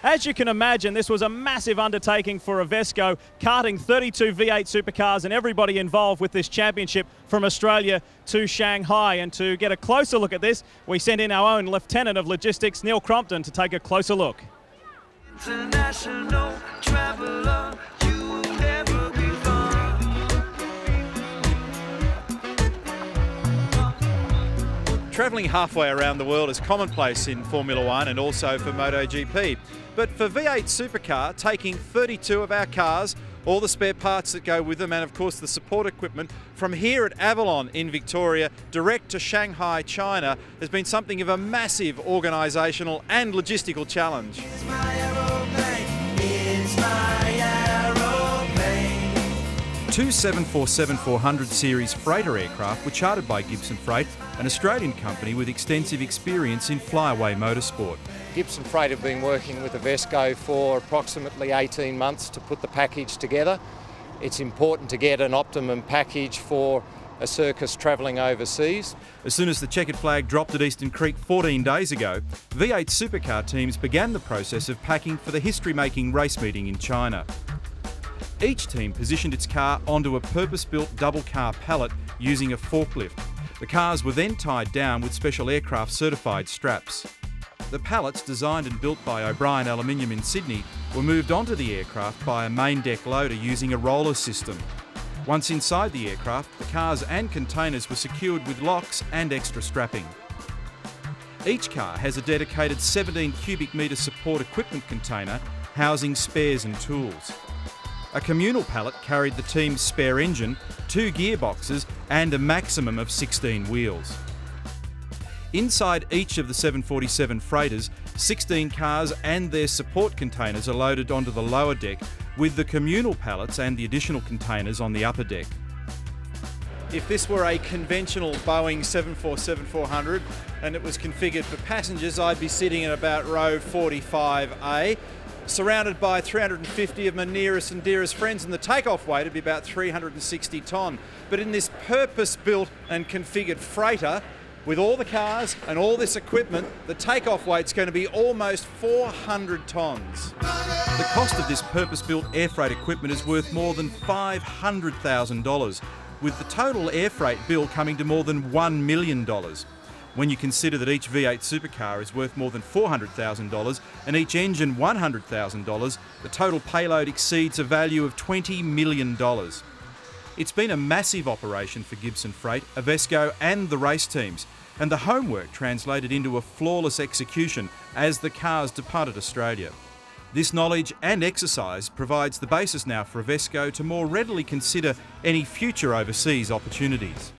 As you can imagine, this was a massive undertaking for Repco, carting 32 V8 supercars and everybody involved with this championship from Australia to Shanghai. And to get a closer look at this, we sent in our own Lieutenant of Logistics, Neil Crompton, to take a closer look. International traveler, you'll never be far. Travelling halfway around the world is commonplace in Formula One and also for MotoGP. But for V8 Supercar, taking 32 of our cars, all the spare parts that go with them, and of course the support equipment from here at Avalon in Victoria direct to Shanghai, China, has been something of a massive organisational and logistical challenge. It's my aeroplane, it's my aeroplane. Two 747-400 series freighter aircraft were chartered by Gibson Freight, an Australian company with extensive experience in flyaway motorsport. Gibson Freight have been working with Repco for approximately 18 months to put the package together. It's important to get an optimum package for a circus travelling overseas. As soon as the checkered flag dropped at Eastern Creek 14 days ago, V8 Supercar teams began the process of packing for the history-making race meeting in China. Each team positioned its car onto a purpose-built double-car pallet using a forklift. The cars were then tied down with special aircraft certified straps. The pallets, designed and built by O'Brien Aluminium in Sydney, were moved onto the aircraft by a main deck loader using a roller system. Once inside the aircraft, the cars and containers were secured with locks and extra strapping. Each car has a dedicated 17 cubic metre support equipment container housing spares and tools. A communal pallet carried the team's spare engine, 2 gearboxes and a maximum of 16 wheels. Inside each of the 747 freighters, 16 cars and their support containers are loaded onto the lower deck, with the communal pallets and the additional containers on the upper deck. If this were a conventional Boeing 747-400 and it was configured for passengers, I'd be sitting in about row 45A, surrounded by 350 of my nearest and dearest friends, and the takeoff weight would be about 360 tonne. But in this purpose-built and configured freighter, with all the cars and all this equipment, the takeoff weight's going to be almost 400 tonnes. The cost of this purpose-built air freight equipment is worth more than $500,000, with the total air freight bill coming to more than $1 million. When you consider that each V8 supercar is worth more than $400,000 and each engine $100,000, the total payload exceeds a value of $20 million. It's been a massive operation for Gibson Freight, Repco and the race teams, and the homework translated into a flawless execution as the cars departed Australia. This knowledge and exercise provides the basis now for Repco to more readily consider any future overseas opportunities.